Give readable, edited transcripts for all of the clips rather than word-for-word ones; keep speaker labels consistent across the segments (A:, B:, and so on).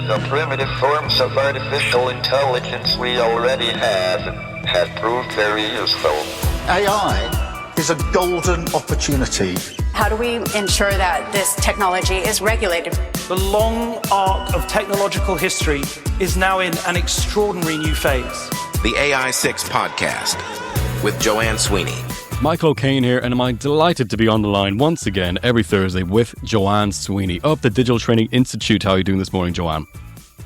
A: the primitive forms of artificial intelligence we already have proved very useful.
B: AI is a golden opportunity.
C: How do we ensure that this technology is regulated?
D: The long arc of technological history is now in an extraordinary new phase.
E: The AI6 Podcast with Joanne Sweeney.
F: Michael O'Kane here, and I'm delighted to be on the line once again every Thursday with Joanne Sweeney of the Digital Training Institute. How are you doing this morning, Joanne?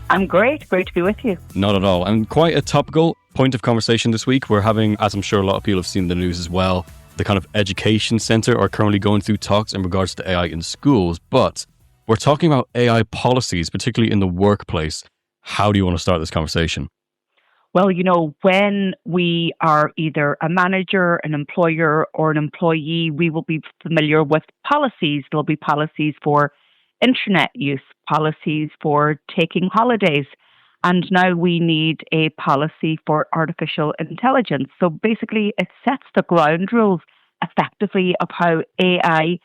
G: I'm great to be with you.
F: Not at all. And quite a topical point of conversation this week. We're having, as I'm sure a lot of people have seen in the news as well, the kind of education centre are currently going through talks in regards to AI in schools. But we're talking about AI policies, particularly in the workplace. How do you want to start this conversation?
G: Well, you know, when we are either a manager, an employer, or an employee, we will be familiar with policies. There'll be policies for internet use, policies for taking holidays, and now we need a policy for artificial intelligence. So basically, it sets the ground rules effectively of how AI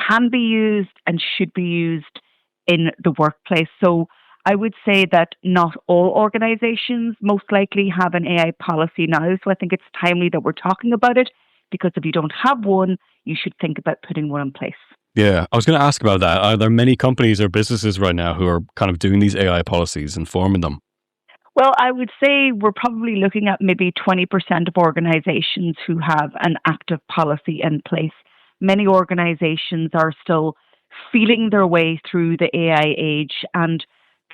G: can be used and should be used in the workplace. So I would say that not all organizations most likely have an AI policy now. So I think it's timely that we're talking about it, because if you don't have one, you should think about putting one in place.
F: Yeah, I was going to ask about that. Are there many companies or businesses right now who are kind of doing these AI policies and forming them?
G: Well, I would say we're probably looking at maybe 20% of organizations who have an active policy in place. Many organizations are still feeling their way through the AI age and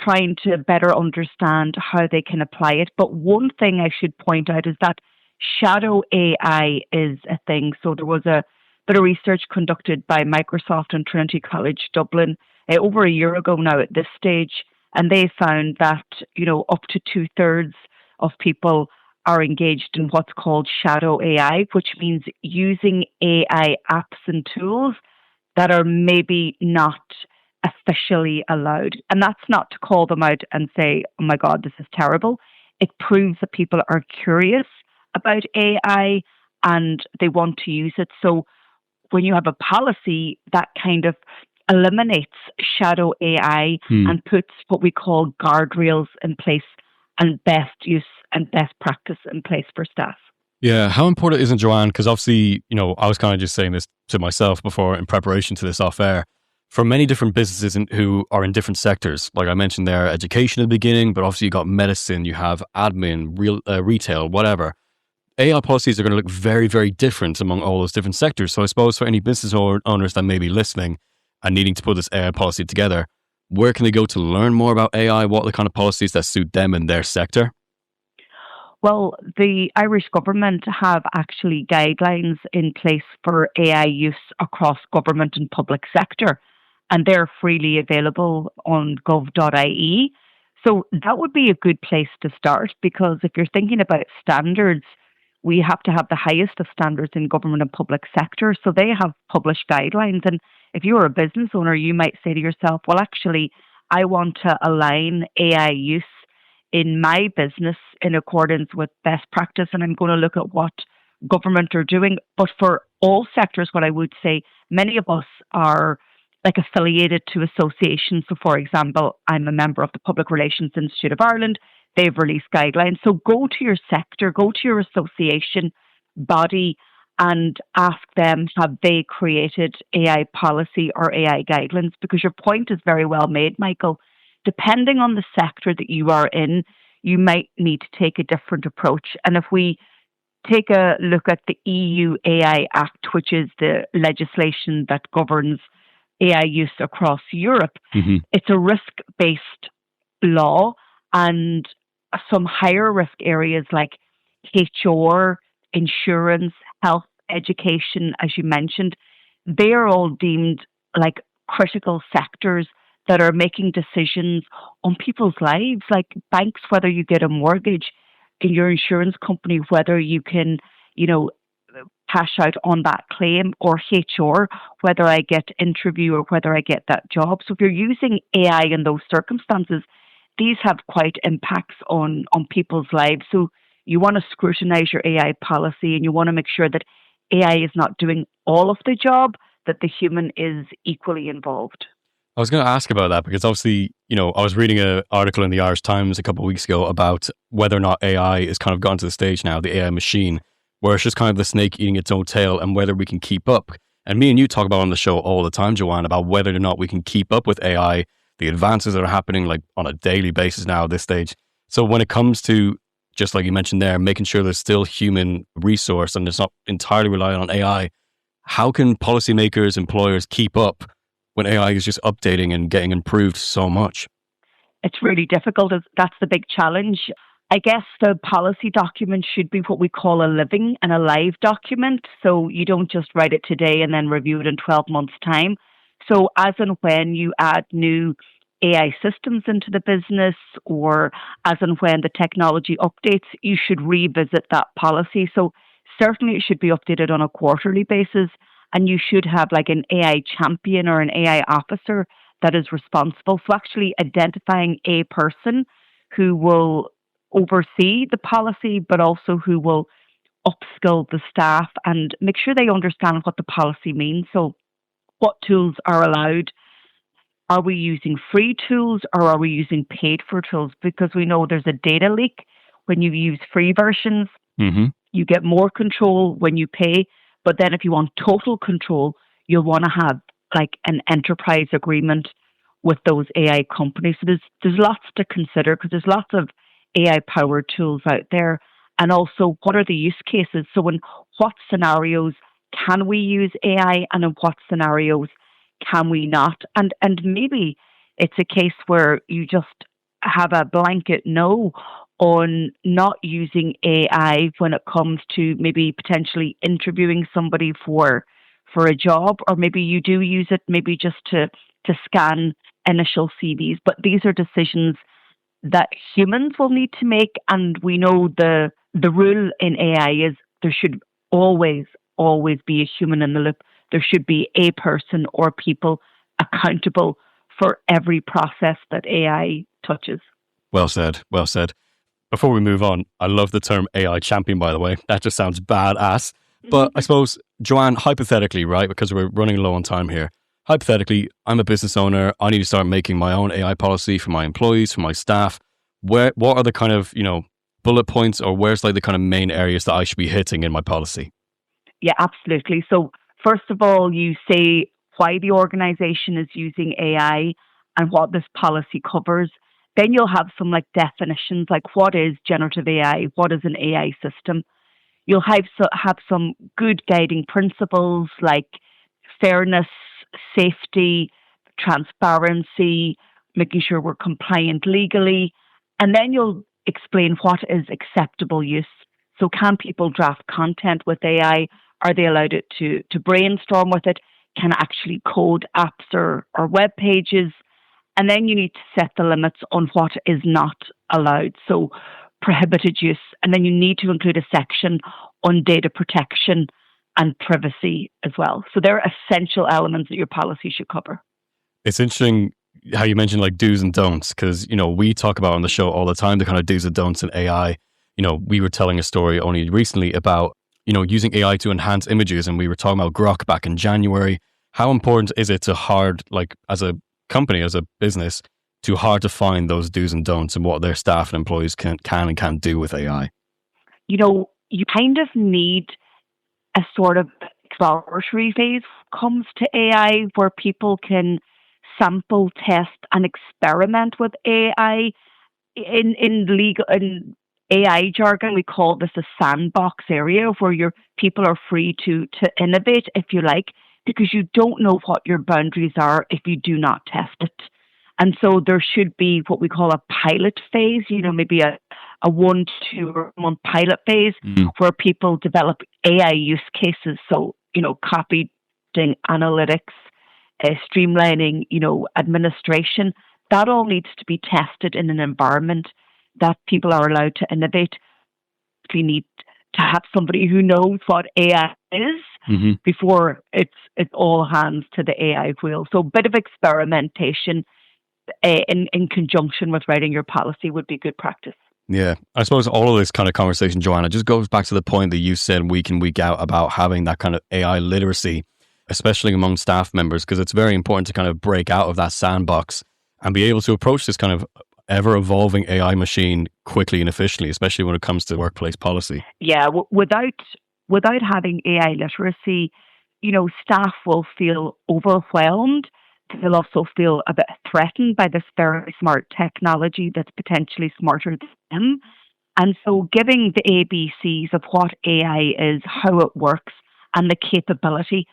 G: trying to better understand how they can apply it. But one thing I should point out is that shadow AI is a thing. So there was a bit of research conducted by Microsoft and Trinity College Dublin over a year ago now at this stage, and they found that, you know, up to 2/3 of people are engaged in what's called shadow AI, which means using AI apps and tools that are maybe not officially allowed. And that's not to call them out and say, oh my God, this is terrible. It proves that people are curious about AI and they want to use it. So when you have a policy that kind of eliminates shadow AI and puts what we call guardrails in place and best use and best practice in place for staff.
F: Yeah, how important is it, Joanne? Because obviously, you know, I was kind of just saying this to myself before in preparation to this off air. For many different businesses who are in different sectors, like I mentioned there, education at the beginning, but obviously you got medicine, you have admin, retail, whatever. AI policies are going to look very, very different among all those different sectors. So I suppose for any business owners that may be listening and needing to put this AI policy together, where can they go to learn more about AI? What are the kind of policies that suit them in their sector?
G: Well, the Irish government have actually guidelines in place for AI use across government and public sector, and they're freely available on gov.ie. So that would be a good place to start, because if you're thinking about standards, we have to have the highest of standards in government and public sector. So they have published guidelines. And if you're a business owner, you might say to yourself, well, actually, I want to align AI use in my business in accordance with best practice, and I'm going to look at what government are doing. But for all sectors, what I would say, many of us are like affiliated to associations. So for example, I'm a member of the Public Relations Institute of Ireland. They've released guidelines. So go to your sector, go to your association body and ask them, have they created AI policy or AI guidelines? Because your point is very well made, Michael. Depending on the sector that you are in, you might need to take a different approach. And if we take a look at the EU AI Act, which is the legislation that governs AI use across Europe, it's a risk-based law, and some higher risk areas like HR, insurance, health, education, as you mentioned, they are all deemed like critical sectors that are making decisions on people's lives, like banks, whether you get a mortgage, in your insurance company, whether you can, you know, cash out on that claim, or HR, whether I get interview or whether I get that job. So if you're using AI in those circumstances, these have quite impacts on people's lives. So you want to scrutinize your AI policy, and you want to make sure that AI is not doing all of the job, that the human is equally involved.
F: I was going to ask about that because obviously, I was reading an article in the Irish Times a couple of weeks ago about whether or not AI is kind of gone to the stage now, the AI machine, where it's just kind of the snake eating its own tail and whether we can keep up. And me and you talk about on the show all the time, Joanne, about whether or not we can keep up with AI, the advances that are happening like on a daily basis now at this stage. So when it comes to, just like you mentioned there, making sure there's still human resource and it's not entirely reliant on AI, how can policymakers, employers keep up when AI is just updating and getting improved so much?
G: It's really difficult. That's the big challenge. I guess the policy document should be what we call a living and a live document. So you don't just write it today and then review it in 12 months' time. So as and when you add new AI systems into the business, or as and when the technology updates, you should revisit that policy. So certainly it should be updated on a quarterly basis, and you should have like an AI champion or an AI officer that is responsible. So actually identifying a person who will oversee the policy, but also who will upskill the staff and make sure they understand what the policy means. So what tools are allowed? Are we using free tools or are we using paid for tools? Because we know there's a data leak when you use free versions.
F: Mm-hmm.
G: You get more control when you pay. But then if you want total control, you'll want to have like an enterprise agreement with those AI companies. So there's lots to consider because there's lots of AI-powered tools out there. And also, what are the use cases? So in what scenarios can we use AI and in what scenarios can we not? And maybe it's a case where you just have a blanket no on not using AI when it comes to maybe potentially interviewing somebody for a job, or maybe you do use it maybe just to scan initial CVs. But these are decisions that humans will need to make, and we know the rule in AI is there should always be a human in the loop. There should be a person or people accountable for every process that AI touches.
F: Well said. Well said. Before we move on, I love the term AI champion, by the way. That just sounds badass. But I suppose, Joanne, hypothetically, right, because we're running low on time here, hypothetically, I'm a business owner. I need to start making my own AI policy for my employees, for my staff. What are the kind of, bullet points, or where's like the kind of main areas that I should be hitting in my policy?
G: Yeah, absolutely. So first of all, you say why the organization is using AI and what this policy covers. Then you'll have some like definitions, like what is generative AI? What is an AI system? You'll have some good guiding principles like fairness, safety, transparency, making sure we're compliant legally. And then you'll explain what is acceptable use. So can people draft content with AI? Are they allowed it to brainstorm with it? Can actually code apps or web pages? And then you need to set the limits on what is not allowed. So prohibited use. And then you need to include a section on data protection and privacy as well. So there are essential elements that your policy should cover.
F: It's interesting how you mentioned like do's and don'ts, because, we talk about on the show all the time, the kind of do's and don'ts in AI. We were telling a story only recently about, using AI to enhance images, and we were talking about Grok back in January. How important is it as a company, as a business, to find those do's and don'ts and what their staff and employees can and can't do with AI?
G: You kind of need a sort of exploratory phase comes to AI where people can sample, test, and experiment with AI. In AI jargon, we call this a sandbox area where your people are free to innovate, if you like, because you don't know what your boundaries are if you do not test it. And so there should be what we call a pilot phase, maybe a 1 to 2 month pilot phase where people develop AI use cases. So, copying analytics, streamlining, administration, that all needs to be tested in an environment that people are allowed to innovate. We need to have somebody who knows what AI is before it's all hands to the AI wheel. So a bit of experimentation in conjunction with writing your policy would be good practice.
F: Yeah, I suppose all of this kind of conversation, Joanna, just goes back to the point that you said week in, week out about having that kind of AI literacy. especially among staff members, because it's very important to kind of break out of that sandbox and be able to approach this kind of ever-evolving AI machine quickly and efficiently, especially when it comes to workplace policy.
G: Yeah, without having AI literacy, staff will feel overwhelmed. They'll also feel a bit threatened by this very smart technology that's potentially smarter than them. And so giving the ABCs of what AI is, how it works, and the capability,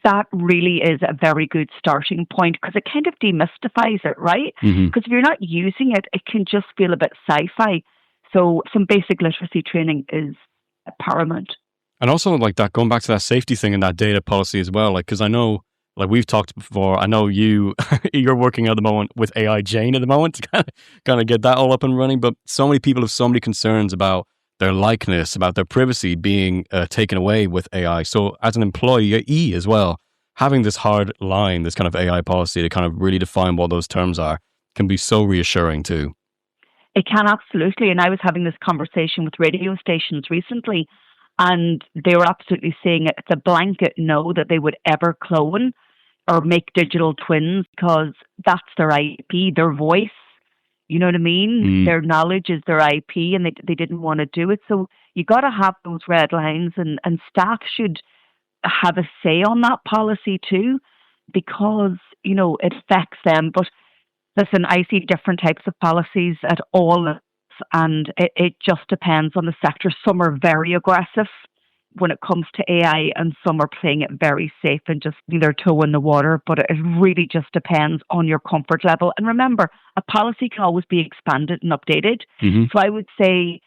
G: that really is a very good starting point, because it kind of demystifies it, right? Because if you're not using it, it can just feel a bit sci-fi. So some basic literacy training is paramount.
F: And also, like that, going back to that safety thing and that data policy as well, like, because I know, like we've talked before, I know you're working at the moment with AI Jane at the moment to kind of get that all up and running. But so many people have so many concerns about their likeness, about their privacy being taken away with AI. So as an employee as well, having this hard line, this kind of AI policy to kind of really define what those terms are can be so reassuring too.
G: It can, absolutely. And I was having this conversation with radio stations recently, and they were absolutely saying it's a blanket no that they would ever clone or make digital twins, because that's their IP, their voice. You know what I mean? Their knowledge is their IP, and they didn't want to do it. So you got to have those red lines, and staff should have a say on that policy too, because, it affects them. But listen, I see different types of policies at all, and it just depends on the sector. Some are very aggressive when it comes to AI, and some are playing it very safe and just their toe in the water. But it really just depends on your comfort level. And remember, a policy can always be expanded and updated. So I would say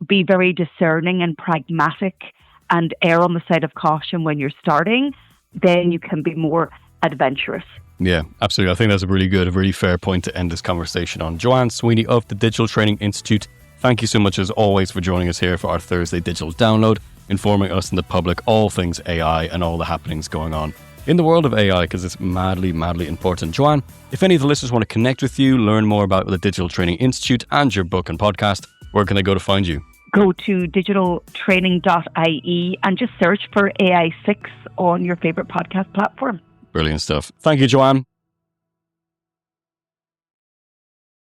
G: be very discerning and pragmatic and err on the side of caution when you're starting. Then you can be more adventurous.
F: Yeah, absolutely. I think that's a really fair point to end this conversation on. Joanne Sweeney of the Digital Training Institute, thank you so much as always for joining us here for our Thursday Digital Download, informing us and the public all things AI and all the happenings going on in the world of AI, because it's madly important. Joanne, if any of the listeners want to connect with you, learn more about the Digital Training Institute and your book and podcast, where can they go to find you?
G: Go to digitaltraining.ie and just search for AI6 on your favorite podcast platform.
F: Brilliant stuff. Thank you, Joanne.